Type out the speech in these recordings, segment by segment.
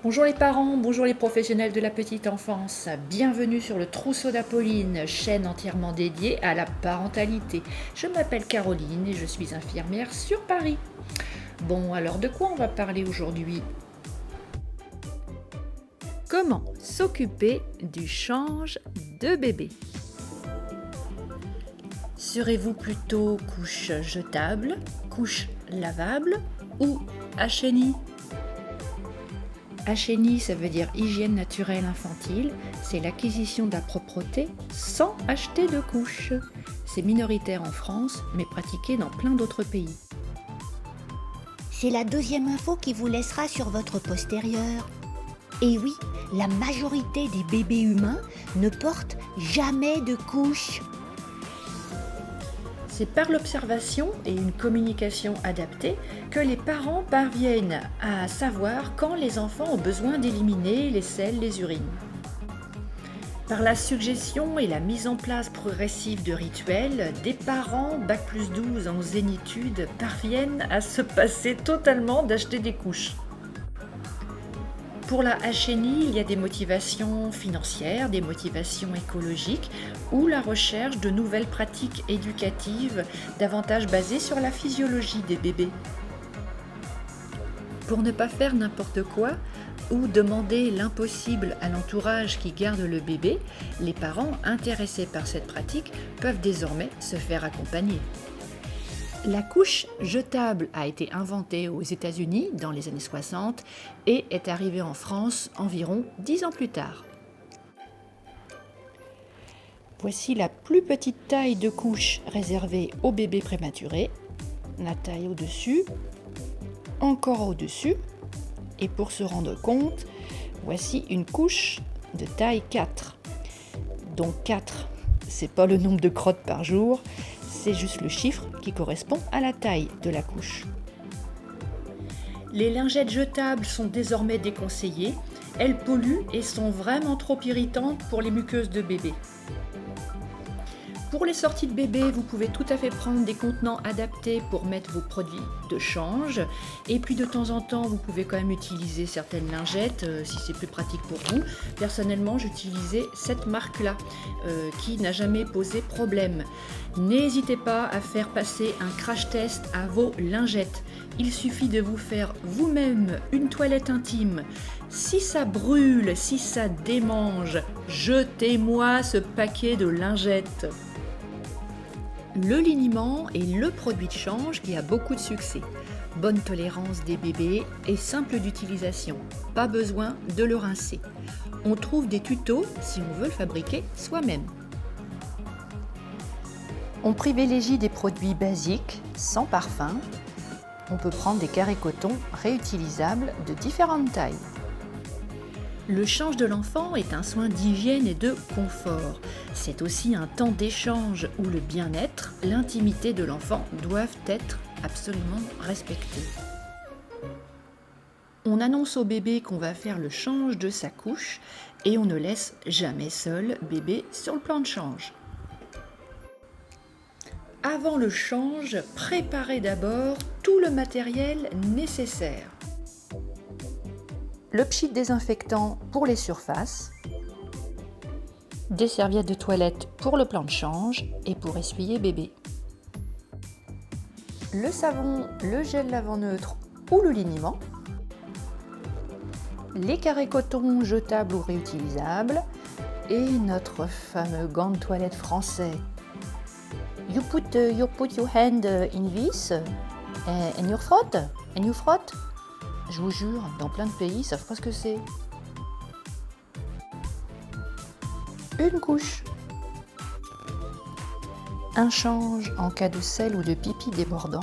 Bonjour les parents, bonjour les professionnels de la petite enfance, bienvenue sur le Trousseau d'Apolline, chaîne entièrement dédiée à la parentalité. Je m'appelle Caroline et je suis infirmière sur Paris. Bon, alors de quoi on va parler aujourd'hui? Comment s'occuper du change de bébé? Serez-vous plutôt couche jetable, couche lavable ou HNI? HNI, ça veut dire hygiène naturelle infantile, c'est l'acquisition de la propreté sans acheter de couches. C'est minoritaire en France, mais pratiqué dans plein d'autres pays. C'est la deuxième info qui vous laissera sur votre postérieur. Et oui, la majorité des bébés humains ne portent jamais de couche. C'est par l'observation et une communication adaptée que les parents parviennent à savoir quand les enfants ont besoin d'éliminer les selles, les urines. Par la suggestion et la mise en place progressive de rituels, des parents Bac+12 en zénitude parviennent à se passer totalement d'acheter des couches. Pour la HNI, il y a des motivations financières, des motivations écologiques ou la recherche de nouvelles pratiques éducatives davantage basées sur la physiologie des bébés. Pour ne pas faire n'importe quoi ou demander l'impossible à l'entourage qui garde le bébé, les parents intéressés par cette pratique peuvent désormais se faire accompagner. La couche jetable a été inventée aux États-Unis dans les années 60 et est arrivée en France environ 10 ans plus tard. Voici la plus petite taille de couche réservée aux bébés prématurés. La taille au-dessus, encore au-dessus. Et pour se rendre compte, voici une couche de taille 4. Donc 4, c'est pas le nombre de crottes par jour, c'est juste le chiffre qui correspond à la taille de la couche. Les lingettes jetables sont désormais déconseillées. Elles polluent et sont vraiment trop irritantes pour les muqueuses de bébé. Pour les sorties de bébé, vous pouvez tout à fait prendre des contenants adaptés pour mettre vos produits de change. Et puis de temps en temps, vous pouvez quand même utiliser certaines lingettes si c'est plus pratique pour vous. Personnellement, j'utilisais cette marque-là qui n'a jamais posé problème. N'hésitez pas à faire passer un crash test à vos lingettes. Il suffit de vous faire vous-même une toilette intime. Si ça brûle, si ça démange, jetez-moi ce paquet de lingettes. Le liniment est le produit de change qui a beaucoup de succès. Bonne tolérance des bébés et simple d'utilisation. Pas besoin de le rincer. On trouve des tutos si on veut le fabriquer soi-même. On privilégie des produits basiques, sans parfum. On peut prendre des carrés coton réutilisables de différentes tailles. Le change de l'enfant est un soin d'hygiène et de confort. C'est aussi un temps d'échange où le bien-être, l'intimité de l'enfant doivent être absolument respectés. On annonce au bébé qu'on va faire le change de sa couche et on ne laisse jamais seul bébé sur le plan de change. Avant le change, préparez d'abord tout le matériel nécessaire. Le pchit désinfectant pour les surfaces, des serviettes de toilette pour le plan de change et pour essuyer bébé. Le savon, le gel lavant neutre ou le liniment, les carrés coton jetables ou réutilisables et notre fameux gant de toilette français. You put your hand in this and you frotte. Je vous jure, dans plein de pays, ils savent pas ce que c'est. Une couche. Un change en cas de selle ou de pipi débordant.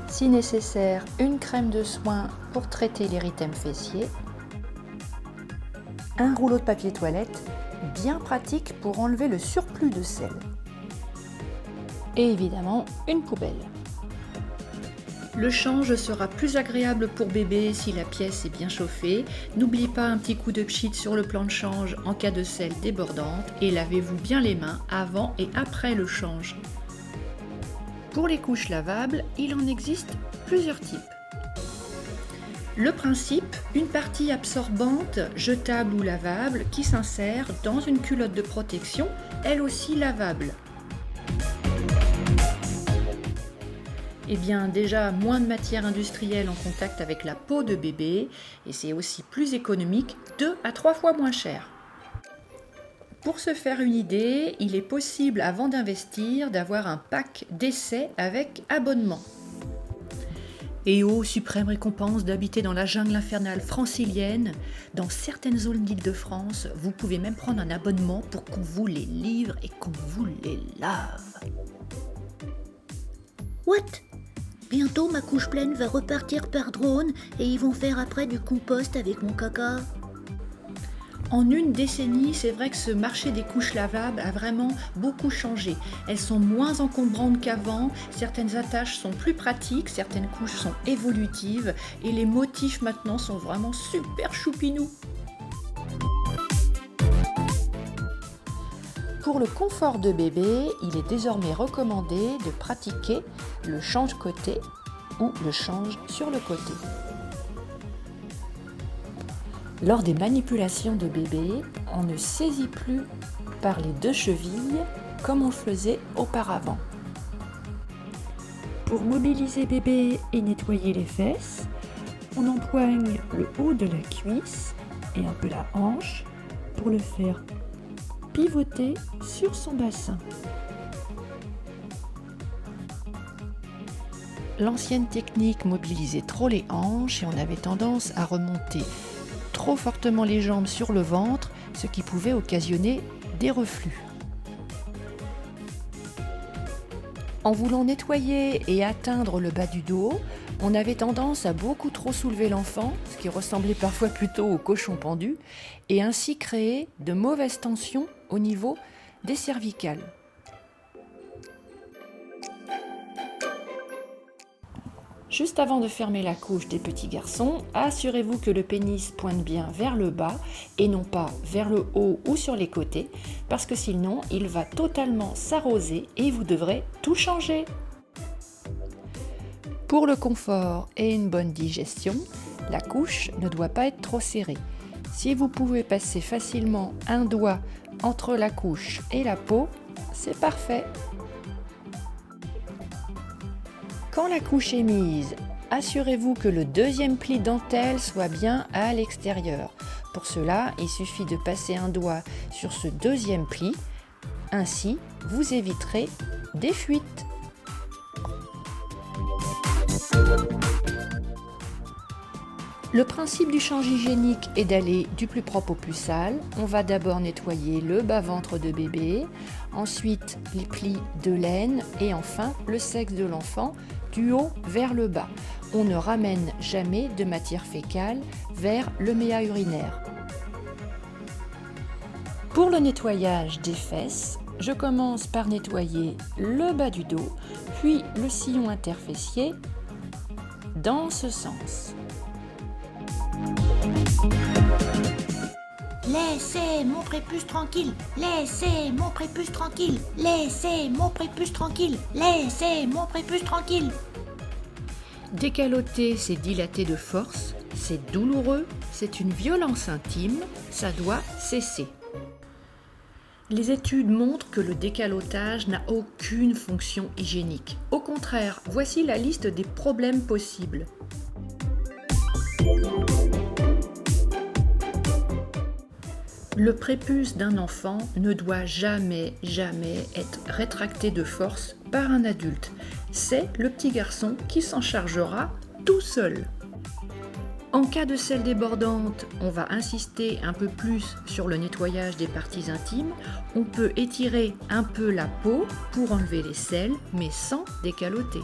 Si nécessaire, une crème de soin pour traiter l'érythème fessier. Un rouleau de papier toilette, bien pratique pour enlever le surplus de sel. Et évidemment, une poubelle. Le change sera plus agréable pour bébé si la pièce est bien chauffée. N'oubliez pas un petit coup de pchit sur le plan de change en cas de selle débordante et lavez-vous bien les mains avant et après le change. Pour les couches lavables, il en existe plusieurs types. Le principe, une partie absorbante, jetable ou lavable, qui s'insère dans une culotte de protection, elle aussi lavable. Eh bien déjà, moins de matière industrielle en contact avec la peau de bébé, et c'est aussi plus économique, 2 à 3 fois moins cher. Pour se faire une idée, il est possible, avant d'investir, d'avoir un pack d'essai avec abonnement. Et ô suprême récompense d'habiter dans la jungle infernale francilienne, dans certaines zones d'Île-de-France, vous pouvez même prendre un abonnement pour qu'on vous les livre et qu'on vous les lave. What? Bientôt ma couche pleine va repartir par drone et ils vont faire après du compost avec mon caca. En une décennie, c'est vrai que ce marché des couches lavables a vraiment beaucoup changé. Elles sont moins encombrantes qu'avant, certaines attaches sont plus pratiques, certaines couches sont évolutives et les motifs maintenant sont vraiment super choupinous. Pour le confort de bébé, il est désormais recommandé de pratiquer le change-côté ou le change sur le côté. Lors des manipulations de bébé, on ne saisit plus par les 2 chevilles comme on le faisait auparavant. Pour mobiliser bébé et nettoyer les fesses, on empoigne le haut de la cuisse et un peu la hanche pour le faire pivoter sur son bassin. L'ancienne technique mobilisait trop les hanches et on avait tendance à remonter trop fortement les jambes sur le ventre, ce qui pouvait occasionner des reflux. En voulant nettoyer et atteindre le bas du dos, on avait tendance à beaucoup trop soulever l'enfant, ce qui ressemblait parfois plutôt au cochon pendu, et ainsi créer de mauvaises tensions au niveau des cervicales. Juste avant de fermer la couche des petits garçons, assurez-vous que le pénis pointe bien vers le bas et non pas vers le haut ou sur les côtés, parce que sinon il va totalement s'arroser et vous devrez tout changer. Pour le confort et une bonne digestion, la couche ne doit pas être trop serrée. Si vous pouvez passer facilement un doigt entre la couche et la peau, c'est parfait. Quand la couche est mise, assurez-vous que le 2e pli dentelle soit bien à l'extérieur. Pour cela, il suffit de passer un doigt sur ce 2e pli. Ainsi, vous éviterez des fuites. Le principe du change hygiénique est d'aller du plus propre au plus sale. On va d'abord nettoyer le bas-ventre de bébé, ensuite les plis de laine et enfin le sexe de l'enfant du haut vers le bas. On ne ramène jamais de matière fécale vers le méa urinaire. Pour le nettoyage des fesses, je commence par nettoyer le bas du dos, puis le sillon interfessier dans ce sens. Laissez mon prépuce tranquille, laissez mon prépuce tranquille, laissez mon prépuce tranquille, laissez mon prépuce tranquille. Décaloter, c'est dilater de force, c'est douloureux, c'est une violence intime, ça doit cesser. Les études montrent que le décalotage n'a aucune fonction hygiénique. Au contraire, voici la liste des problèmes possibles. Le prépuce d'un enfant ne doit jamais être rétracté de force par un adulte. C'est le petit garçon qui s'en chargera tout seul. En cas de selle débordante, on va insister un peu plus sur le nettoyage des parties intimes. On peut étirer un peu la peau pour enlever les selles, mais sans décaloter.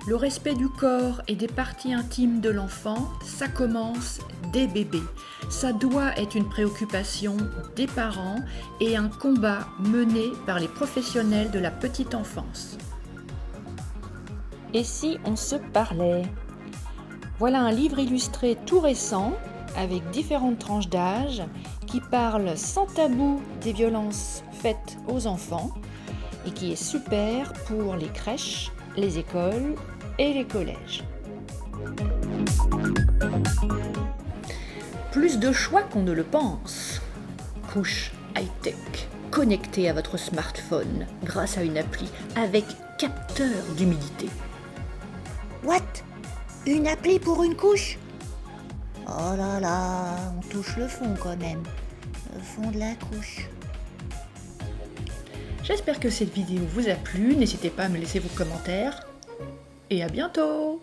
Le respect du corps et des parties intimes de l'enfant, ça commence dès bébé. Ça doit être une préoccupation des parents et un combat mené par les professionnels de la petite enfance. Et si on se parlait ? Voilà un livre illustré tout récent avec différentes tranches d'âge qui parle sans tabou des violences faites aux enfants et qui est super pour les crèches, les écoles et les collèges. Plus de choix qu'on ne le pense. Couche high-tech, connectée à votre smartphone grâce à une appli avec capteur d'humidité. What? Une appli pour une couche? Oh là là, on touche le fond quand même. Le fond de la couche. J'espère que cette vidéo vous a plu. N'hésitez pas à me laisser vos commentaires. Et à bientôt!